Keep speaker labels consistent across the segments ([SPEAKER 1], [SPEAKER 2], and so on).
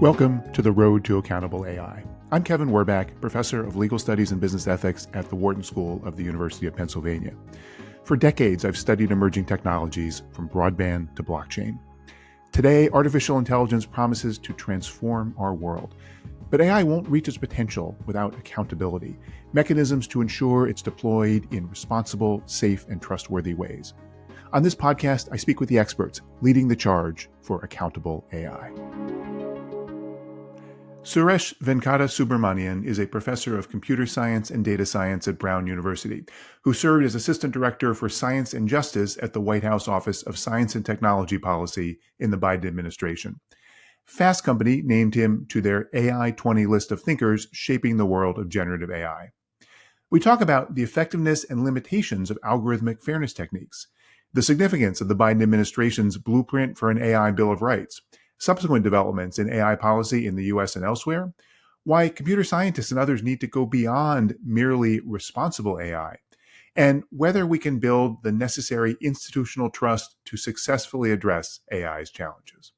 [SPEAKER 1] Welcome to the Road to Accountable AI. I'm Kevin Warback, Professor of Legal Studies and Business Ethics at the Wharton School of the University of Pennsylvania. For decades, I've studied emerging technologies from broadband to blockchain. Today, artificial intelligence promises to transform our world. But AI won't reach its potential without accountability, mechanisms to ensure it's deployed in responsible, safe, and trustworthy ways. On this podcast, I speak with the experts leading the charge for accountable AI. Suresh Venkatasubramanian is a professor of computer science and data science at Brown University, who served as assistant director for science and justice at the White House Office of Science and Technology Policy in the Biden administration. Fast Company named him to their AI 20 list of thinkers shaping the world of generative AI. We talk about the effectiveness and limitations of algorithmic fairness techniques, the significance of the Biden administration's blueprint for an AI Bill of Rights, subsequent developments in AI policy in the US and elsewhere, why computer scientists and others need to go beyond merely responsible AI, and whether we can build the necessary institutional trust to successfully address AI's challenges.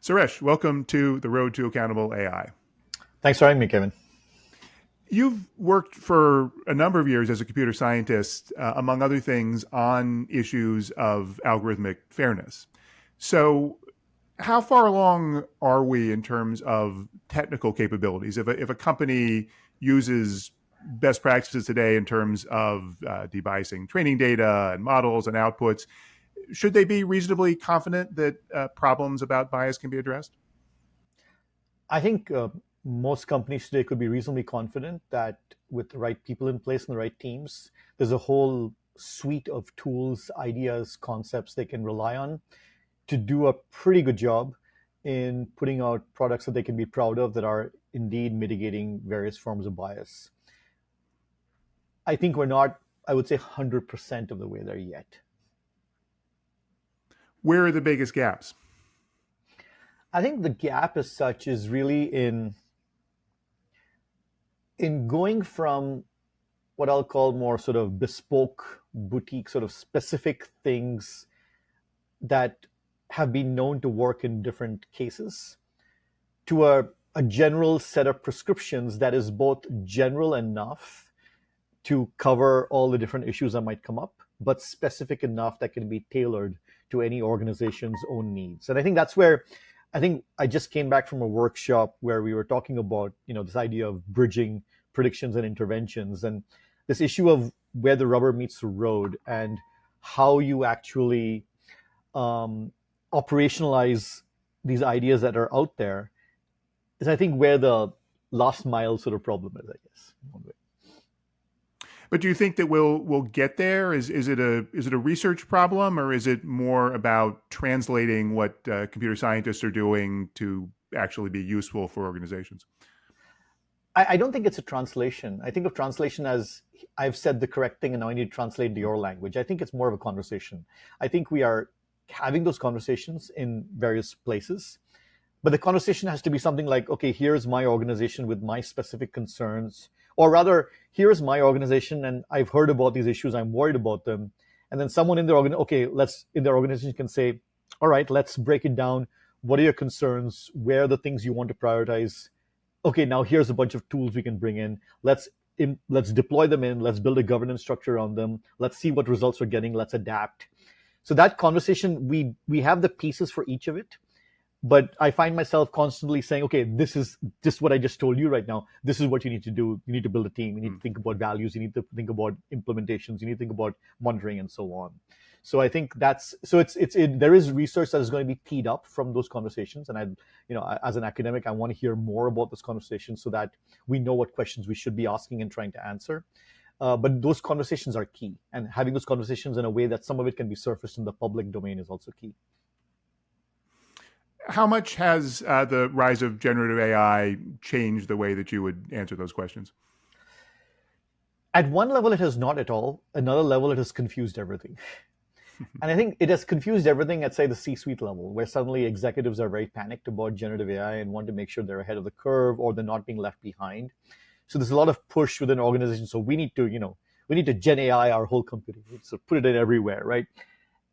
[SPEAKER 1] Suresh, welcome to the Road to Accountable AI.
[SPEAKER 2] Thanks for having me, Kevin.
[SPEAKER 1] You've worked for a number of years as a computer scientist, among other things, on issues of algorithmic fairness. So how far along are we in terms of technical capabilities? If a company uses best practices today in terms of debiasing training data and models and outputs, should they be reasonably confident that problems about bias can be addressed?
[SPEAKER 2] I think most companies today could be reasonably confident that with the right people in place and the right teams, there's a whole suite of tools, ideas, concepts they can rely on to do a pretty good job in putting out products that they can be proud of that are indeed mitigating various forms of bias. I think we're not, I would say, 100% of the way there yet.
[SPEAKER 1] Where are the biggest gaps?
[SPEAKER 2] I think the gap as such is really in going from what I'll call more sort of bespoke, boutique, sort of specific things that have been known to work in different cases to a general set of prescriptions that is both general enough to cover all the different issues that might come up, but specific enough that can be tailored to any organization's own needs. And I think that's where I just came back from a workshop where we were talking about, this idea of bridging predictions and interventions and this issue of where the rubber meets the road and how you actually operationalize these ideas that are out there is, I think, where the last mile sort of problem is, I guess.
[SPEAKER 1] But do you think that we'll get there? Is it a research problem, or is it more about translating what computer scientists are doing to actually be useful for organizations?
[SPEAKER 2] I don't think it's a translation. I think of translation as I've said the correct thing and now I need to translate into your language. I think it's more of a conversation. I think we are having those conversations in various places, but the conversation has to be something like, okay, here's my organization with my specific concerns, or rather, here's my organization and I've heard about these issues, I'm worried about them. And then someone in their organization can say, all right, let's break it down. What are your concerns? Where are the things you want to prioritize? Okay, now here's a bunch of tools we can bring in. Let's deploy them in. Let's build a governance structure on them. Let's see what results we're getting. Let's adapt. So that conversation, we have the pieces for each of it. But I find myself constantly saying, okay, this is just what I just told you right now. This is what you need to do. You need to build a team. You need to think about values. You need to think about implementations. You need to think about monitoring and so on. So I think there is research that is going to be teed up from those conversations. And as an academic, I want to hear more about this conversation so that we know what questions we should be asking and trying to answer. But those conversations are key. And having those conversations in a way that some of it can be surfaced in the public domain is also key.
[SPEAKER 1] How much has the rise of generative AI changed the way that you would answer those questions?
[SPEAKER 2] At one level, it has not at all. Another level, it has confused everything. And I think it has confused everything at, say, the C-suite level, where suddenly executives are very panicked about generative AI and want to make sure they're ahead of the curve or they're not being left behind. So there's a lot of push within organizations. So we need to Gen AI our whole company. So put it in everywhere, right?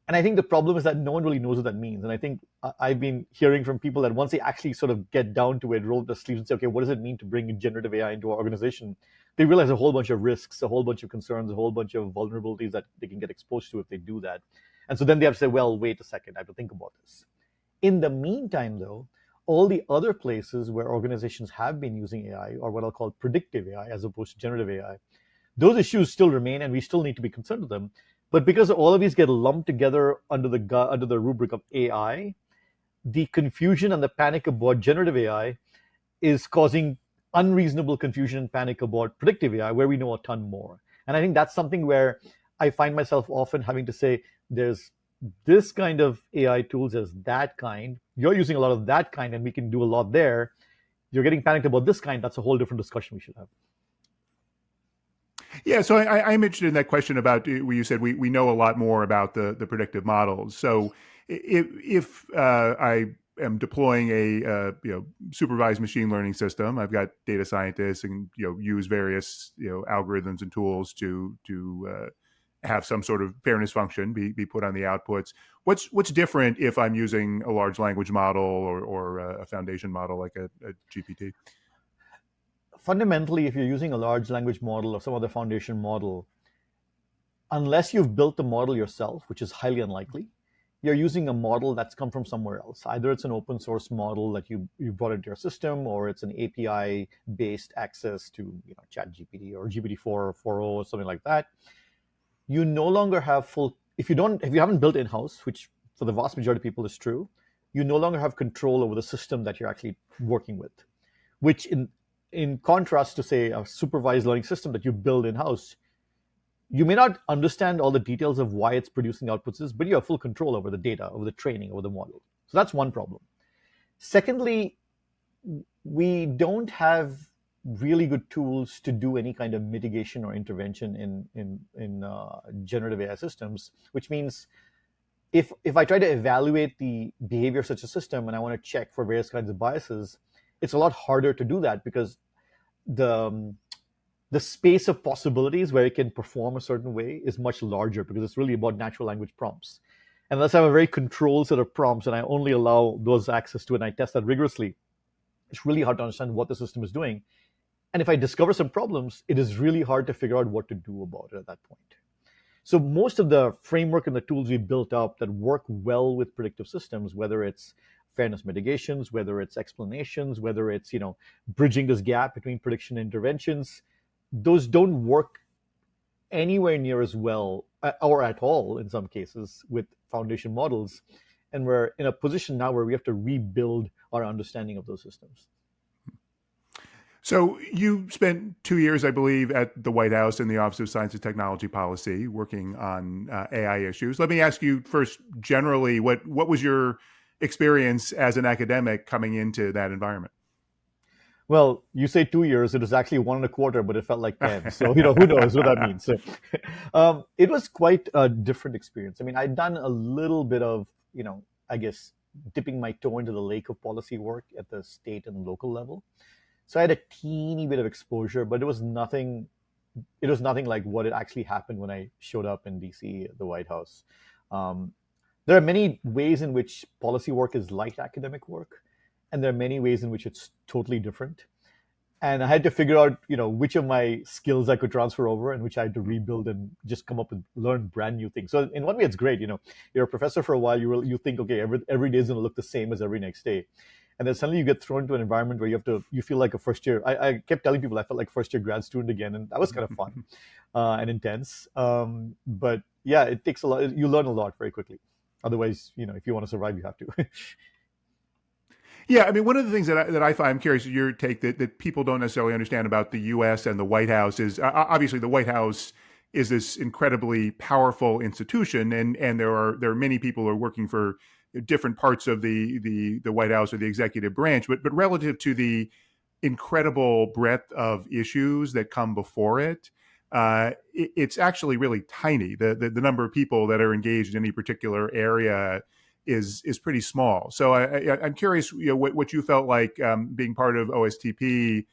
[SPEAKER 2] And I think the problem is that no one really knows what that means. And I think I've been hearing from people that once they actually sort of get down to it, roll up their sleeves and say, okay, what does it mean to bring in generative AI into our organization? They realize a whole bunch of risks, a whole bunch of concerns, a whole bunch of vulnerabilities that they can get exposed to if they do that. And so then they have to say, well, wait a second, I have to think about this. In the meantime, though, all the other places where organizations have been using AI, or what I'll call predictive AI as opposed to generative AI, those issues still remain, and we still need to be concerned with them. But because all of these get lumped together under the rubric of AI, the confusion and the panic about generative AI is causing unreasonable confusion and panic about predictive AI, where we know a ton more. And I think that's something where I find myself often having to say, there's this kind of AI tools, there's that kind. You're using a lot of that kind, and we can do a lot there. You're getting panicked about this kind. That's a whole different discussion we should have.
[SPEAKER 1] Yeah, so I'm interested in that question about where you said we know a lot more about the predictive models. So if I am deploying a supervised machine learning system, I've got data scientists and use various algorithms and tools to have some sort of fairness function be put on the outputs. What's different if I'm using a large language model or a foundation model like a GPT?
[SPEAKER 2] Fundamentally, if you're using a large language model or some other foundation model, unless you've built the model yourself, which is highly unlikely, you're using a model that's come from somewhere else. Either it's an open source model that you brought into your system, or it's an API based access to ChatGPT or GPT-4 or 4.0 or something like that. You no longer have full, if you haven't built in-house, which for the vast majority of people is true, you no longer have control over the system that you're actually working with, which in contrast to, say, a supervised learning system that you build in-house, you may not understand all the details of why it's producing outputs, but you have full control over the data, over the training, over the model. So that's one problem. Secondly, we don't have really good tools to do any kind of mitigation or intervention in generative AI systems, which means if I try to evaluate the behavior of such a system and I want to check for various kinds of biases, it's a lot harder to do that because the space of possibilities where it can perform a certain way is much larger because it's really about natural language prompts. And unless I have a very controlled set of prompts and I only allow those access to it and I test that rigorously, it's really hard to understand what the system is doing. And if I discover some problems, it is really hard to figure out what to do about it at that point. So most of the framework and the tools we built up that work well with predictive systems, whether it's fairness mitigations, whether it's explanations, whether it's bridging this gap between prediction and interventions, those don't work anywhere near as well or at all in some cases with foundation models. And we're in a position now where we have to rebuild our understanding of those systems.
[SPEAKER 1] So you spent 2 years, I believe, at the White House in the Office of Science and Technology Policy working on AI issues. Let me ask you first, generally, what was your experience as an academic coming into that environment?
[SPEAKER 2] Well, you say 2 years, it was actually 1.25, but it felt like 10. So, who knows what that means. So it was quite a different experience. I mean, I'd done a little bit of, I guess, dipping my toe into the lake of policy work at the state and local level. So I had a teeny bit of exposure, but it was nothing like what had actually happened when I showed up in DC at the White House. There are many ways in which policy work is like academic work, and there are many ways in which it's totally different. And I had to figure out, which of my skills I could transfer over and which I had to rebuild and just come up and learn brand new things. So in one way, it's great. You're a professor for a while. You think, okay, every day is going to look the same as every next day. And then suddenly you get thrown into an environment where you feel like a first year. I kept telling people I felt like first year grad student again, and that was kind of fun and intense. But yeah, it takes a lot. You learn a lot very quickly. Otherwise, if you want to survive, you have to.
[SPEAKER 1] Yeah, I mean, one of the things that I find, I'm curious your take that people don't necessarily understand about the U.S. and the White House is obviously the White House is this incredibly powerful institution, and there are many people who are working for different parts of the White House or the executive branch, but relative to the incredible breadth of issues that come before it, it's actually really tiny. The number of people that are engaged in any particular area is pretty small. So I'm curious, what you felt like being part of OSTP,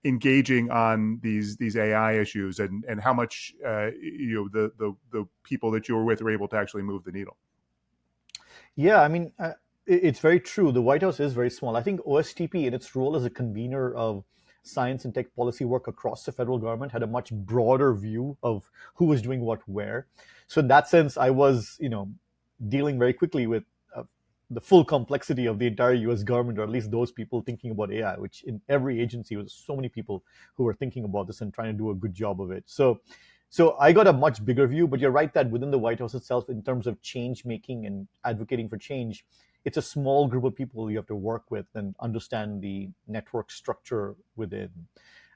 [SPEAKER 1] engaging on these AI issues, and how much the people that you were with were able to actually move the needle.
[SPEAKER 2] Yeah, I mean, it's very true. The White House is very small. I think OSTP, in its role as a convener of science and tech policy work across the federal government, had a much broader view of who was doing what where. So in that sense, I was, dealing very quickly with the full complexity of the entire U.S. government, or at least those people thinking about AI, which in every agency was so many people who were thinking about this and trying to do a good job of it. So I got a much bigger view, but you're right that within the White House itself, in terms of change making and advocating for change, it's a small group of people you have to work with and understand the network structure within.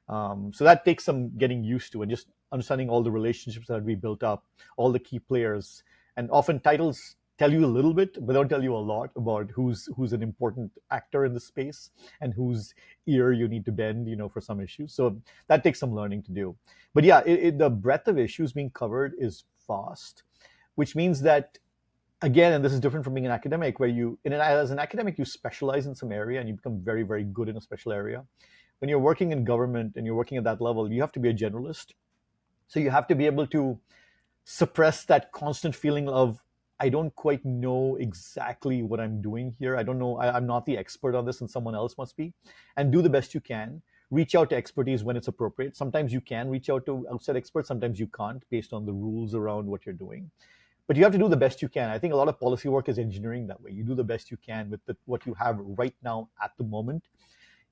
[SPEAKER 2] So that takes some getting used to, and just understanding all the relationships that we built up, all the key players, and often titles tell you a little bit, but don't tell you a lot about who's an important actor in the space and whose ear you need to bend, for some issues. So that takes some learning to do. But yeah, the breadth of issues being covered is vast, which means that, again, and this is different from being an academic, where as an academic, you specialize in some area and you become very, very good in a special area. When you're working in government and you're working at that level, you have to be a generalist. So you have to be able to suppress that constant feeling of, I don't quite know exactly what I'm doing here. I don't know. I'm not the expert on this, and someone else must be. And do the best you can. Reach out to expertise when it's appropriate. Sometimes you can reach out to outside experts. Sometimes you can't, based on the rules around what you're doing. But you have to do the best you can. I think a lot of policy work is engineering that way. You do the best you can with what you have right now at the moment.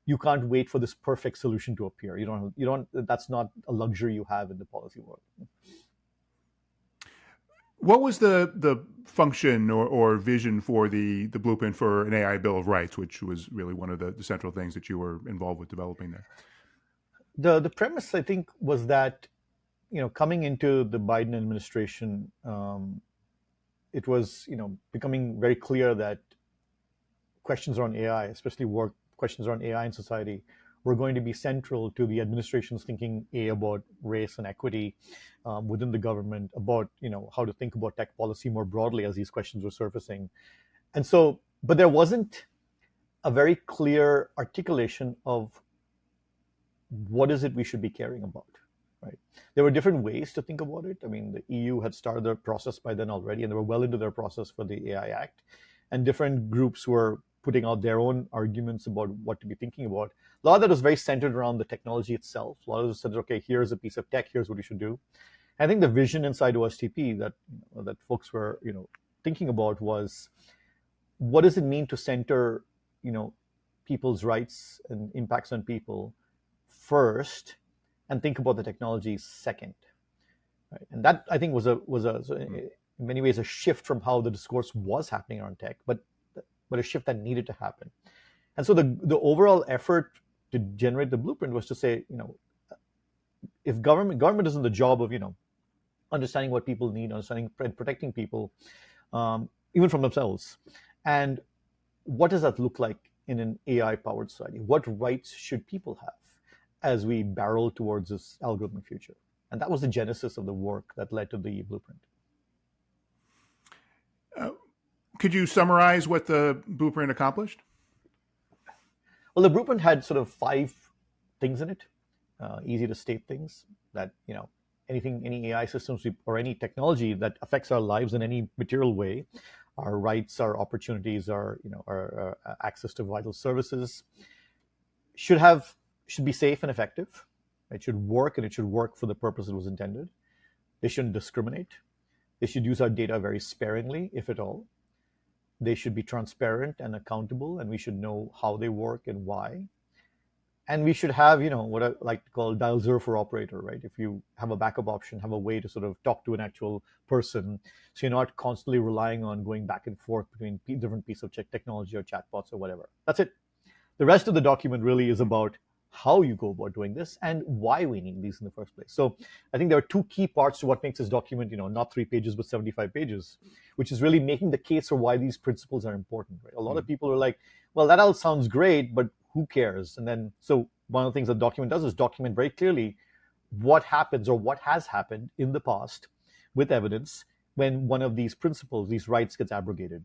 [SPEAKER 2] You can't wait for this perfect solution to appear. You don't. That's not a luxury you have in the policy work.
[SPEAKER 1] What was the function or vision for the blueprint for an AI Bill of Rights, which was really one of the central things that you were involved with developing there?
[SPEAKER 2] The premise, I think, was that, coming into the Biden administration, it was, becoming very clear that questions around AI, especially work questions around AI in society, were going to be central to the administration's thinking about race and equity within the government, about how to think about tech policy more broadly as these questions were surfacing. And so, but there wasn't a very clear articulation of what is it we should be caring about, right? There were different ways to think about it. I mean, the EU had started their process by then already, and they were well into their process for the AI Act, and different groups were putting out their own arguments about what to be thinking about. A lot of that was very centered around the technology itself. A lot of it said, okay, here's a piece of tech, here's what you should do. I think the vision inside OSTP that folks were thinking about was, what does it mean to center people's rights and impacts on people first, and think about the technology second, right? And that, I think, was in many ways a shift from how the discourse was happening around tech, but a shift that needed to happen. And so the overall effort to generate the blueprint was to say, if government is in the job of understanding what people need, understanding and protecting people, even from themselves, and what does that look like in an AI powered society? What rights should people have as we barrel towards this algorithmic future? And that was the genesis of the work that led to the blueprint.
[SPEAKER 1] Could you summarize what the blueprint accomplished?
[SPEAKER 2] Well, the blueprint had sort of 5 things in it, easy to state things that, any AI systems or any technology that affects our lives in any material way, our rights, our opportunities, our access to vital services, should be safe and effective. It should work, and it should work for the purpose it was intended. They shouldn't discriminate. They should use our data very sparingly, if at all. They should be transparent and accountable, and we should know how they work and why. And we should have, what I like to call dial zero for operator, right? If you have a backup option, have a way to sort of talk to an actual person, so you're not constantly relying on going back and forth between different pieces of technology or chatbots or whatever. That's it. The rest of the document really is about how you go about doing this and why we need these in the first place. So I think there are 2 key parts to what makes this document, not 3 pages, but 75 pages, which is really making the case for why these principles are important, right? A lot of people are like, well, that all sounds great, but who cares? And then, so one of the things the document does is document very clearly what happens or what has happened in the past with evidence when one of these principles, these rights, gets abrogated.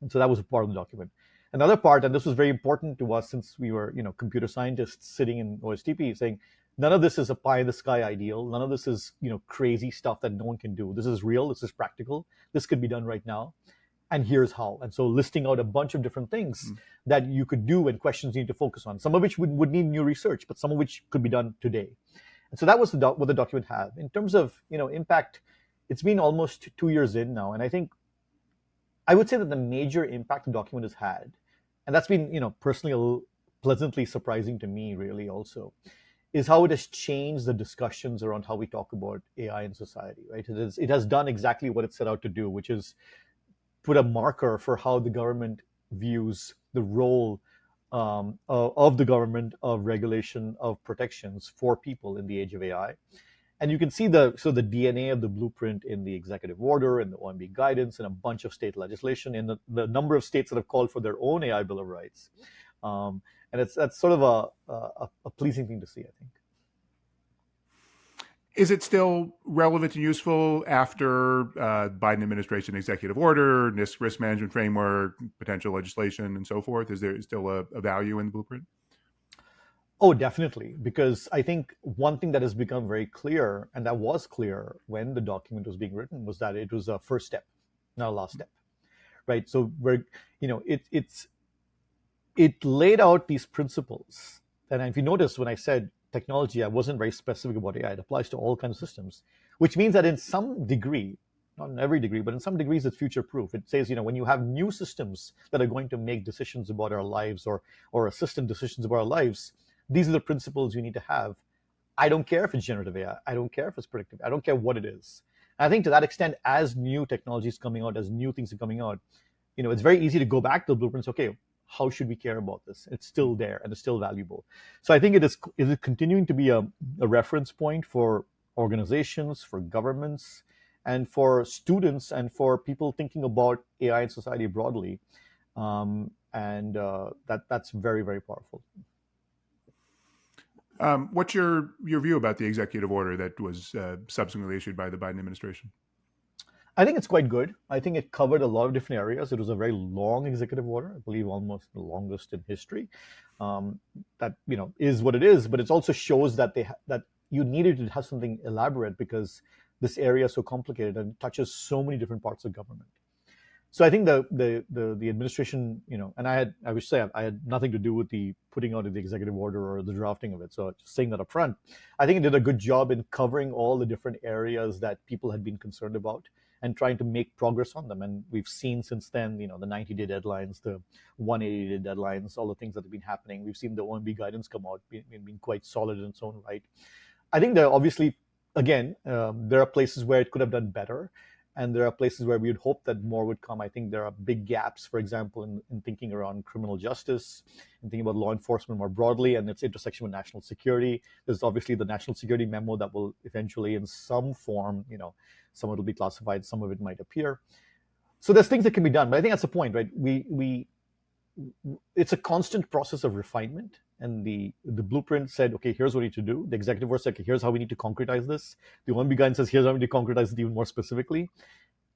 [SPEAKER 2] And so that was a part of the document. Another part, and this was very important to us since we were, computer scientists sitting in OSTP, saying none of this is a pie in the sky ideal. None of this is, crazy stuff that no one can do. This is real. This is practical. This could be done right now. and here's how. And so listing out a bunch of different things
[SPEAKER 1] Mm.
[SPEAKER 2] that you could do and questions you need to focus on, some of which would need new research, but some of which could be done today. And so that was what the document had. In terms of impact, it's been almost 2 years in now, and I think I would say that the major impact the document has had, and that's been personally a little pleasantly surprising to me, really also, is how it has changed the discussions around how we talk about AI in society. Right? It has done exactly what it set out to do, which is put a marker for how the government views the role of the government, of regulation, of protections for people in the age of AI. And you can see the DNA of the blueprint in the executive order, in the OMB guidance, and a bunch of state legislation, in the number of states that have called for their own AI Bill of Rights. And that's sort of a pleasing thing to see, I think.
[SPEAKER 1] Is it still relevant and useful after Biden administration executive order, NIST risk management framework, potential legislation, and so forth? Is there still a value in the blueprint?
[SPEAKER 2] Oh, definitely. Because I think one thing that has become very clear, and that was clear when the document was being written, was that it was a first step, not a last step. Right. So it laid out these principles. And if you notice, when I said technology, I wasn't very specific about AI. It applies to all kinds of systems, which means that in some degree, not in every degree, but in some degrees, it's future proof. It says, when you have new systems that are going to make decisions about our lives, or assistant decisions about our lives, these are the principles you need to have. I don't care if it's generative AI. I don't care if it's predictive. I don't care what it is. And I think to that extent, as new technology is coming out, as new things are coming out, it's very easy to go back to the blueprints. Okay, how should we care about this? It's still there and it's still valuable. So I think it is continuing to be a reference point for organizations, for governments, and for students, and for people thinking about AI in society broadly. And that's very, very powerful.
[SPEAKER 1] What's your view about the executive order that was subsequently issued by the Biden administration?
[SPEAKER 2] I think it's quite good. I think it covered a lot of different areas. It was a very long executive order, I believe almost the longest in history. That is what it is, but it also shows that that you needed to have something elaborate, because this area is so complicated and touches so many different parts of government. So I think the administration, and I wish say I had nothing to do with the putting out of the executive order or the drafting of it. So just saying that up front, I think it did a good job in covering all the different areas that people had been concerned about and trying to make progress on them. And we've seen since then, the 90-day deadlines, the 180-day deadlines, all the things that have been happening. We've seen the OMB guidance come out, being quite solid in its own right. I think there are obviously, again, there are places where it could have done better. And there are places where we would hope that more would come. I think there are big gaps, for example, in thinking around criminal justice, and thinking about law enforcement more broadly and its intersection with national security. There's obviously the national security memo that will eventually, in some form, some of it will be classified, some of it might appear. So there's things that can be done, but I think that's the point, right? It's a constant process of refinement. And the blueprint said, okay, here's what we need to do. The executive order said, okay, here's how we need to concretize this. The OMB guidance says, here's how we need to concretize it even more specifically.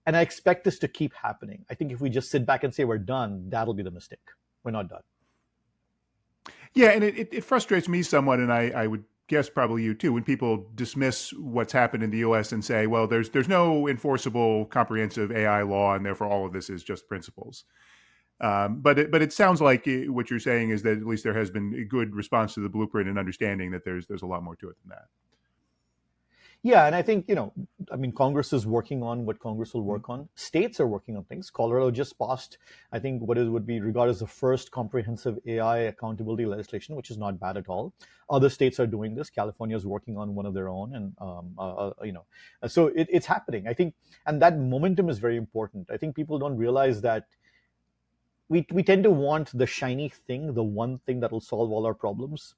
[SPEAKER 2] And I expect this to keep happening. I think if we just sit back and say we're done, that'll be the mistake. We're not done.
[SPEAKER 1] Yeah, and it frustrates me somewhat, and I would guess probably you too, when people dismiss what's happened in the U.S. and say, well, there's no enforceable comprehensive AI law, and therefore all of this is just principles. But it sounds like what you're saying is that at least there has been a good response to the blueprint and understanding that there's a lot more to it than that.
[SPEAKER 2] Yeah, and I think, Congress is working on what Congress will work on. States are working on things. Colorado just passed, I think, would be regarded as the first comprehensive AI accountability legislation, which is not bad at all. Other states are doing this. California is working on one of their own, and so it's happening. I think, and that momentum is very important. I think people don't realize that we tend to want the shiny thing, the one thing that will solve all our problems.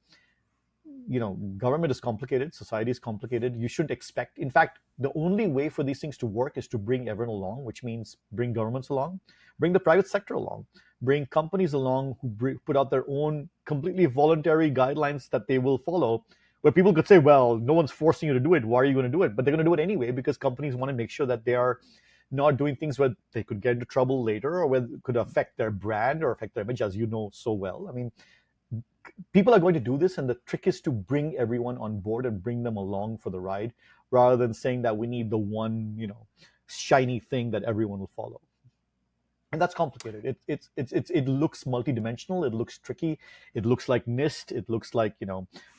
[SPEAKER 2] Government is complicated, society is complicated. You shouldn't expect, in fact, the only way for these things to work is to bring everyone along, which means bring governments along, bring the private sector along, bring companies along who put out their own completely voluntary guidelines that they will follow, where people could say, well, no one's forcing you to do it, why are you going to do it? But they're going to do it anyway, because companies want to make sure that they are not doing things where they could get into trouble later, or where it could affect their brand or affect their image, as you know so well. I mean, people are going to do this, and the trick is to bring everyone on board and bring them along for the ride, rather than saying that we need the one, shiny thing that everyone will follow. and that's complicated. It looks multidimensional. It looks tricky. It looks like NIST. It looks like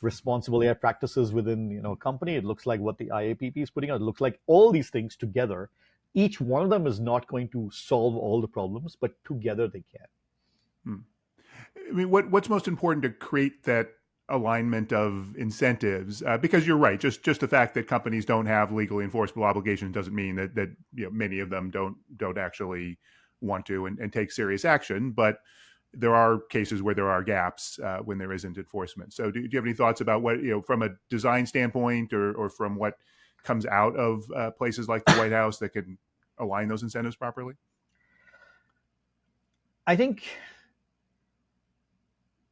[SPEAKER 2] responsible AI practices within a company. It looks like what the IAPP is putting out. It looks like all these things together. Each one of them is not going to solve all the problems, but together they can.
[SPEAKER 1] Hmm. I mean, what's most important to create that alignment of incentives? Because you're right, just the fact that companies don't have legally enforceable obligations doesn't mean that many of them don't actually want to and take serious action. But there are cases where there are gaps when there isn't enforcement. So do you have any thoughts about what, from a design standpoint or from what comes out of places like the White House that can align those incentives properly?
[SPEAKER 2] I think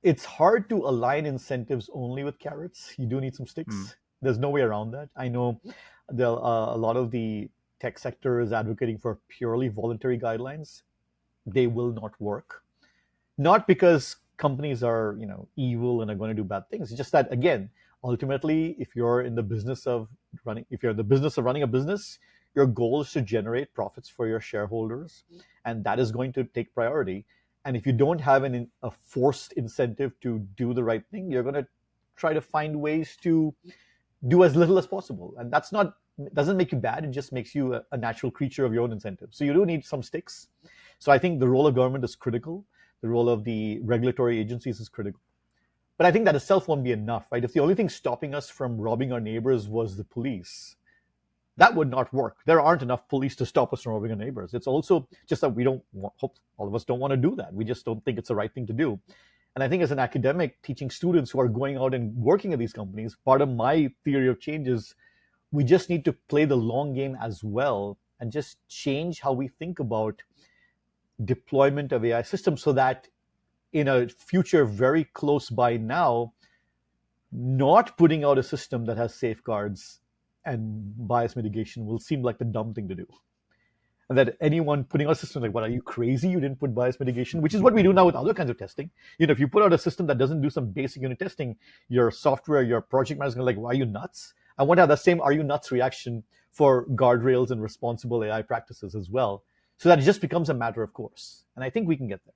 [SPEAKER 2] it's hard to align incentives only with carrots. You do need some sticks. There's no way around that. I know a lot of the tech sector is advocating for purely voluntary guidelines. They will not work. Not because companies are evil and are going to do bad things. It's just that, again, ultimately, if you're in the business of running a business, your goal is to generate profits for your shareholders, and that is going to take priority. And if you don't have a forced incentive to do the right thing, you're going to try to find ways to do as little as possible. And that's not doesn't make you bad. It just makes you a natural creature of your own incentives. So you do need some sticks. So I think the role of government is critical. The role of the regulatory agencies is critical. But I think that itself won't be enough, right? If the only thing stopping us from robbing our neighbors was the police, that would not work. There aren't enough police to stop us from robbing our neighbors. It's also just that hope all of us don't want to do that. We just don't think it's the right thing to do. And I think as an academic teaching students who are going out and working at these companies, part of my theory of change is we just need to play the long game as well and just change how we think about deployment of AI systems so that in a future very close by now, not putting out a system that has safeguards and bias mitigation will seem like the dumb thing to do. And that anyone putting out a system like, what, are you crazy? You didn't put bias mitigation, which is what we do now with other kinds of testing. If you put out a system that doesn't do some basic unit testing, your software, your project manager is going to like, why are you nuts? I want to have the same are you nuts reaction for guardrails and responsible AI practices as well, so that it just becomes a matter of course. And I think we can get there.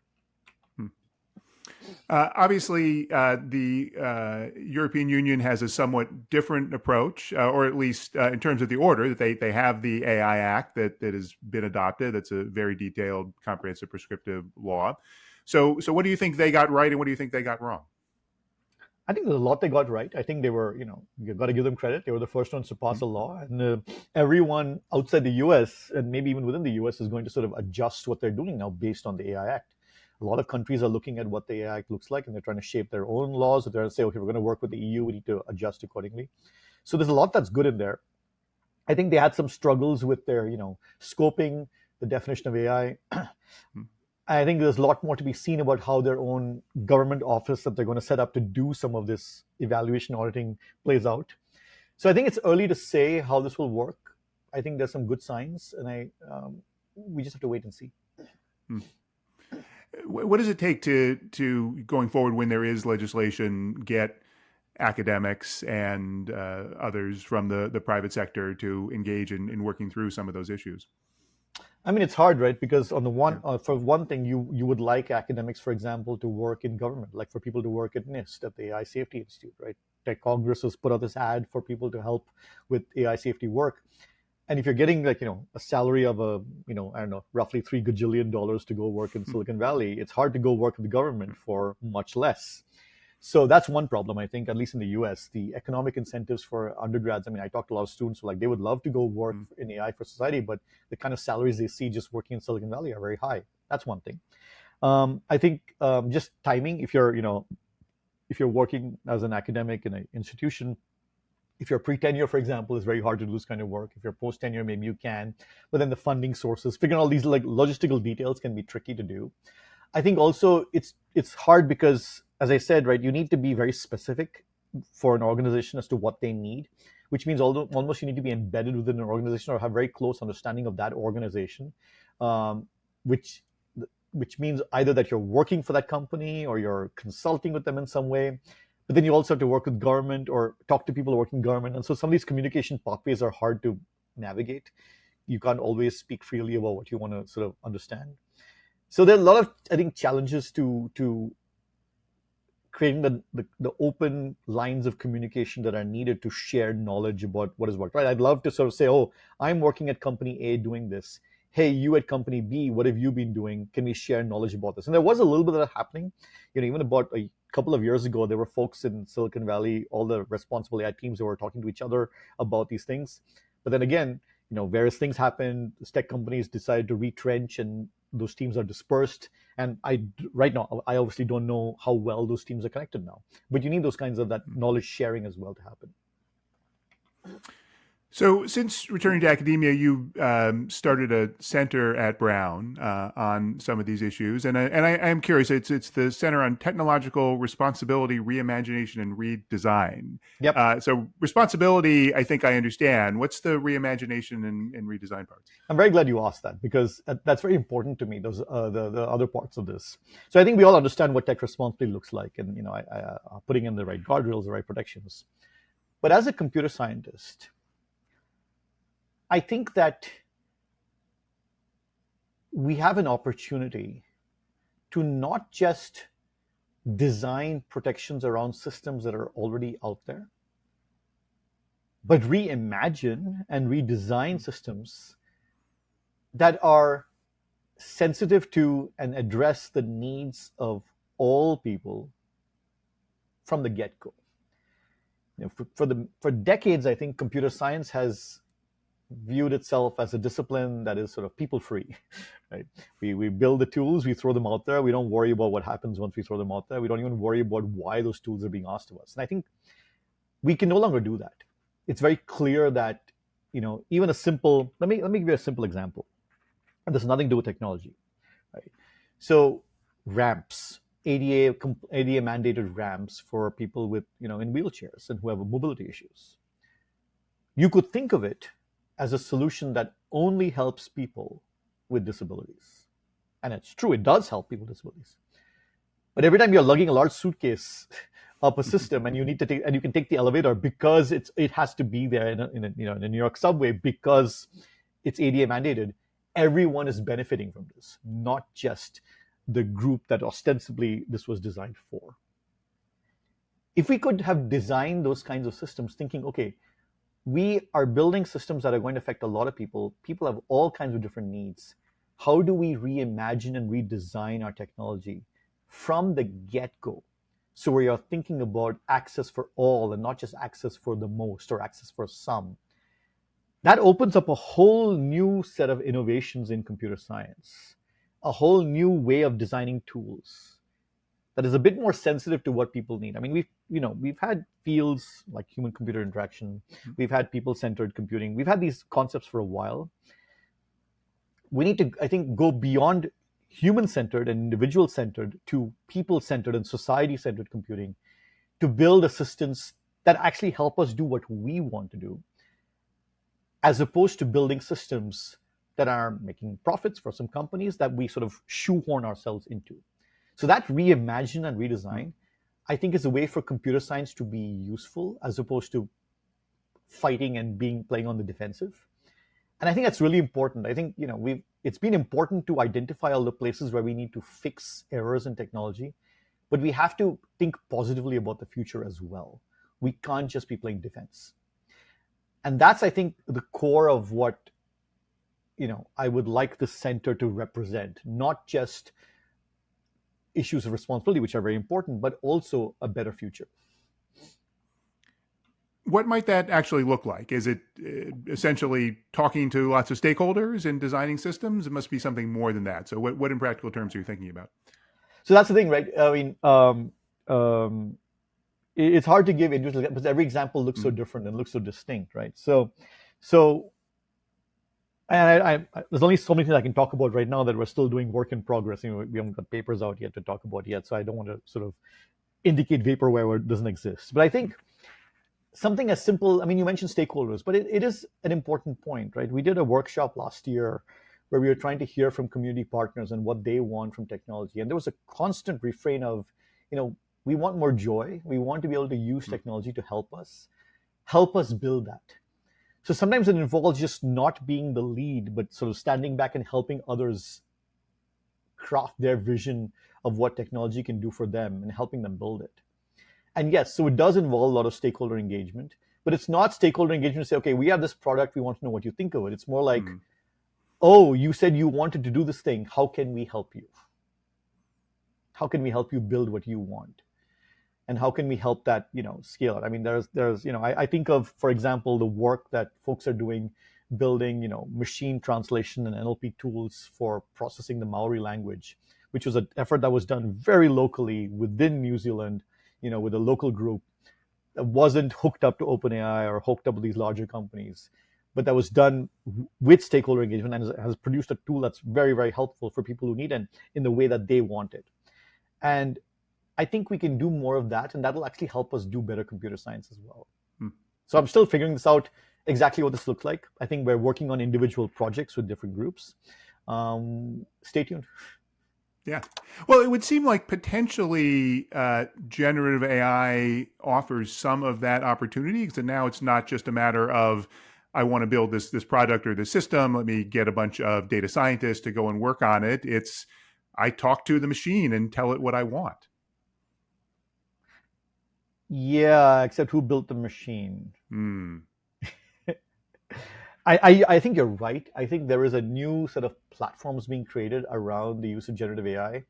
[SPEAKER 1] Obviously, the European Union has a somewhat different approach, or at least in terms of the order that they have the AI Act that has been adopted. That's a very detailed, comprehensive, prescriptive law. So what do you think they got right, and what do you think they got wrong?
[SPEAKER 2] I think there's a lot they got right. I think they were, you've got to give them credit. They were the first ones to pass a law, and everyone outside the U.S. and maybe even within the U.S. is going to sort of adjust what they're doing now based on the AI Act. A lot of countries are looking at what the AI Act looks like, and they're trying to shape their own laws. So they're going to say, okay, we're going to work with the EU. We need to adjust accordingly. So there's a lot that's good in there. I think they had some struggles with their, scoping, the definition of AI. I think there's a lot more to be seen about how their own government office that they're going to set up to do some of this evaluation auditing plays out. So I think it's early to say how this will work. I think there's some good signs, and we just have to wait and see.
[SPEAKER 1] What does it take to going forward when there is legislation, get academics and others from the private sector to engage in working through some of those issues?
[SPEAKER 2] I mean, it's hard, right? Because on the for one thing, you would like academics, for example, to work in government, like for people to work at NIST, at the AI Safety Institute, right? Tech Congress has put out this ad for people to help with AI safety work. And if you're getting like, a salary of I don't know, roughly $3 gajillion to go work in Silicon Valley, it's hard to go work in the government for much less. So that's one problem, I think, at least in the US, the economic incentives for undergrads. I mean, I talked to a lot of students who they would love to go work in AI for society, but the kind of salaries they see just working in Silicon Valley are very high. That's one thing. I think just timing, if you're working as an academic in an institution, if you're pre-tenure, for example, it's very hard to do this kind of work. If you're post-tenure, maybe you can. But then the funding sources, figuring all these like logistical details can be tricky to do. I think also it's hard because, as I said, right, you need to be very specific for an organization as to what they need, which means almost you need to be embedded within an organization or have very close understanding of that organization, which means either that you're working for that company or you're consulting with them in some way. But then you also have to work with government or talk to people who work in government. And so some of these communication pathways are hard to navigate. You can't always speak freely about what you want to sort of understand. So there are a lot of, I think, challenges to creating the open lines of communication that are needed to share knowledge about what is what, right? I'd love to sort of say, oh, I'm working at company A doing this. Hey, you at company B, what have you been doing? Can we share knowledge about this? And there was a little bit of that happening. Even about a couple of years ago, there were folks in Silicon Valley, all the responsible AI teams, who were talking to each other about these things. But then again, various things happened. Tech companies decided to retrench, and those teams are dispersed. And right now, I obviously don't know how well those teams are connected now. But you need those kinds of that knowledge sharing as well to happen.
[SPEAKER 1] So, since returning to academia, you started a center at Brown on some of these issues, and I am curious. It's the Center on Technological Responsibility, Reimagination, and Redesign.
[SPEAKER 2] Yep.
[SPEAKER 1] So, responsibility, I think I understand. What's the reimagination and redesign parts?
[SPEAKER 2] I'm very glad you asked that, because that's very important to me. Those the other parts of this. So I think we all understand what tech responsibility looks like, and putting in the right guardrails, the right protections. But as a computer scientist, I think that we have an opportunity to not just design protections around systems that are already out there, but reimagine and redesign systems that are sensitive to and address the needs of all people from the get-go. For decades, I think computer science has viewed itself as a discipline that is sort of people-free, right? We build the tools, we throw them out there. We don't worry about what happens once we throw them out there. We don't even worry about why those tools are being asked of us. And I think we can no longer do that. It's very clear that, even a simple, let me give you a simple example. And this has nothing to do with technology, right? So ramps, ADA mandated ramps for people with, in wheelchairs and who have mobility issues. You could think of it as a solution that only helps people with disabilities. And it's true, it does help people with disabilities. But every time you're lugging a large suitcase up a system, and you can take the elevator because it has to be there in a New York subway because it's ADA mandated, everyone is benefiting from this, not just the group that ostensibly this was designed for. If we could have designed those kinds of systems thinking, okay, we are building systems that are going to affect a lot of people. People have all kinds of different needs. How do we reimagine and redesign our technology from the get-go? So we are thinking about access for all and not just access for the most or access for some. That opens up a whole new set of innovations in computer science, a whole new way of designing tools that is a bit more sensitive to what people need. I mean, we've had fields like human-computer interaction, we've had people-centered computing, we've had these concepts for a while. We need to, I think, go beyond human-centered and individual-centered to people-centered and society-centered computing to build assistants that actually help us do what we want to do, as opposed to building systems that are making profits for some companies that we sort of shoehorn ourselves into. So that reimagine and redesign, I think, is a way for computer science to be useful as opposed to fighting and playing on the defensive. And I think that's really important. I think it's been important to identify all the places where we need to fix errors in technology, but we have to think positively about the future as well. We can't just be playing defense. And that's, I think, the core of what I would like the center to represent, not just issues of responsibility, which are very important, but also a better future.
[SPEAKER 1] What might that actually look like? Is it essentially talking to lots of stakeholders and designing systems? It must be something more than that. So what in practical terms are you thinking about?
[SPEAKER 2] So that's the thing, right? I mean, it's hard to give individual, because every example looks so different and looks so distinct, right? So and there's only so many things I can talk about right now that we're still doing work in progress. We haven't got papers out yet to talk about yet, so I don't want to sort of indicate vaporware where it doesn't exist. But I think something as simple, I mean, you mentioned stakeholders, but it is an important point, right? We did a workshop last year where we were trying to hear from community partners and what they want from technology. And there was a constant refrain of, we want more joy. We want to be able to use technology to help us build that. So sometimes it involves just not being the lead, but sort of standing back and helping others craft their vision of what technology can do for them and helping them build it. And yes, so it does involve a lot of stakeholder engagement, but it's not stakeholder engagement to say, okay, we have this product, we want to know what you think of it. It's more like, oh, you said you wanted to do this thing. How can we help you? How can we help you build what you want? And how can we help that, scale it? I mean, there's, I think of, for example, the work that folks are doing, building, machine translation and NLP tools for processing the Maori language, which was an effort that was done very locally within New Zealand, with a local group that wasn't hooked up to OpenAI or hooked up with these larger companies, but that was done with stakeholder engagement and has produced a tool that's very, very helpful for people who need it in the way that they want it. And I think we can do more of that, and that'll actually help us do better computer science as well. So I'm still figuring this out, exactly what this looks like. I think we're working on individual projects with different groups. Stay tuned.
[SPEAKER 1] Yeah. Well, it would seem like potentially generative AI offers some of that opportunity, because now it's not just a matter of, I want to build this product or this system, let me get a bunch of data scientists to go and work on it. It's, I talk to the machine and tell it what I want.
[SPEAKER 2] Yeah, except who built the machine? I think you're right. I think there is a new set of platforms being created around the use of generative AI.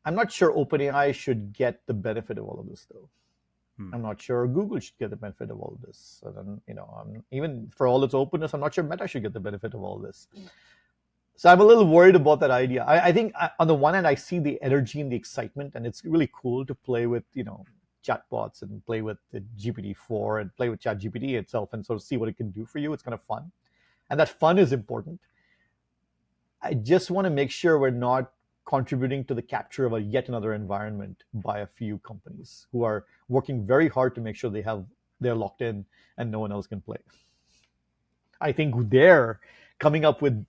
[SPEAKER 2] I'm not sure OpenAI should get the benefit of all of this, though. I'm not sure Google should get the benefit of all of this. And then, even for all its openness, I'm not sure Meta should get the benefit of all of this. So I'm a little worried about that idea. I think on the one hand, I see the energy and the excitement, and it's really cool to play with, chatbots and play with the GPT-4 and play with ChatGPT itself and sort of see what it can do for you. It's kind of fun. And that fun is important. I just want to make sure we're not contributing to the capture of yet another environment by a few companies who are working very hard to make sure they're locked in and no one else can play. I think they're coming up with,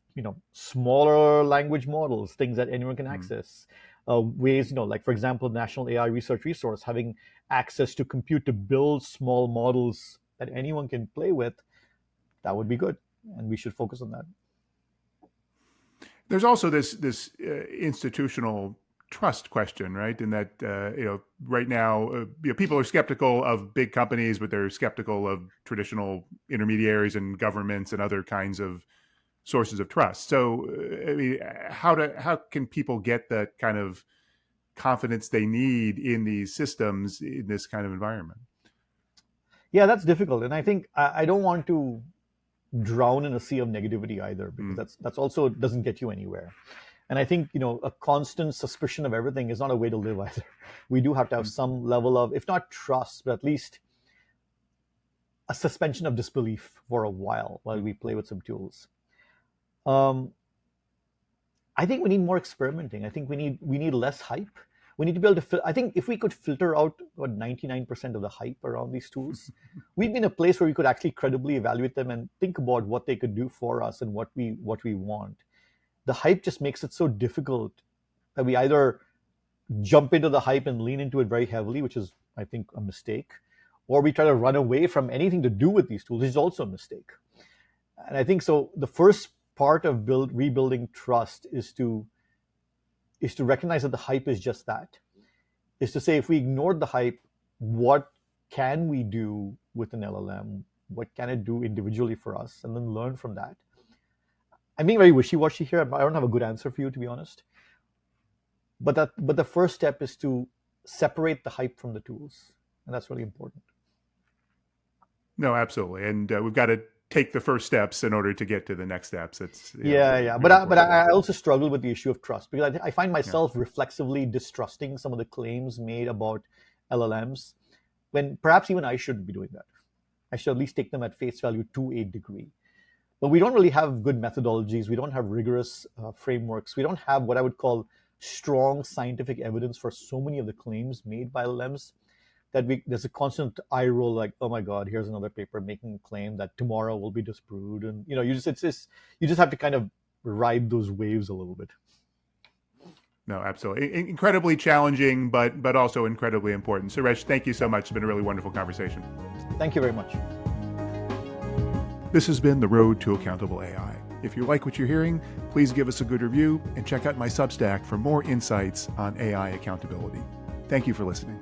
[SPEAKER 2] smaller language models, things that anyone can access. Ways, like, for example, National AI Research Resource, having access to compute to build small models that anyone can play with, that would be good. And we should focus on that.
[SPEAKER 1] There's also this institutional trust question, right? In that, right now, people are skeptical of big companies, but they're skeptical of traditional intermediaries and governments and other kinds of sources of trust. So, I mean, how can people get the kind of confidence they need in these systems in this kind of environment?
[SPEAKER 2] Yeah, that's difficult, and I think I don't want to drown in a sea of negativity either, because that's also doesn't get you anywhere. And I think a constant suspicion of everything is not a way to live either. We do have to have some level of, if not trust, but at least a suspension of disbelief for a while we play with some tools. I think we need more experimenting. I think we need less hype. We need to be able to. I think if we could filter out 99% of the hype around these tools, we'd be in a place where we could actually credibly evaluate them and think about what they could do for us and what we want. The hype just makes it so difficult that we either jump into the hype and lean into it very heavily, which is, I think, a mistake, or we try to run away from anything to do with these tools, which is also a mistake. And I think so. The first part of rebuilding trust is to recognize that the hype is just that. Is to say, if we ignored the hype, what can we do with an LLM? What can it do individually for us? And then learn from that. I'm being very wishy-washy here. I don't have a good answer for you, to be honest. But the first step is to separate the hype from the tools. And that's really important.
[SPEAKER 1] No, absolutely. And we've got to take the first steps in order to get to the next steps. It's
[SPEAKER 2] yeah. But I also struggle with the issue of trust, because I find myself reflexively distrusting some of the claims made about LLMs, when perhaps even I shouldn't be doing that. I should at least take them at face value to a degree. But we don't really have good methodologies. We don't have rigorous frameworks. We don't have what I would call strong scientific evidence for so many of the claims made by LLMs, that there's a constant eye roll, like, oh my God, here's another paper making a claim that tomorrow will be disproved. And you just have to kind of ride those waves a little bit.
[SPEAKER 1] No, absolutely. Incredibly challenging, but also incredibly important. Suresh, thank you so much. It's been a really wonderful conversation.
[SPEAKER 2] Thank you very much.
[SPEAKER 1] This has been The Road to Accountable AI. If you like what you're hearing, please give us a good review and check out my Substack for more insights on AI accountability. Thank you for listening.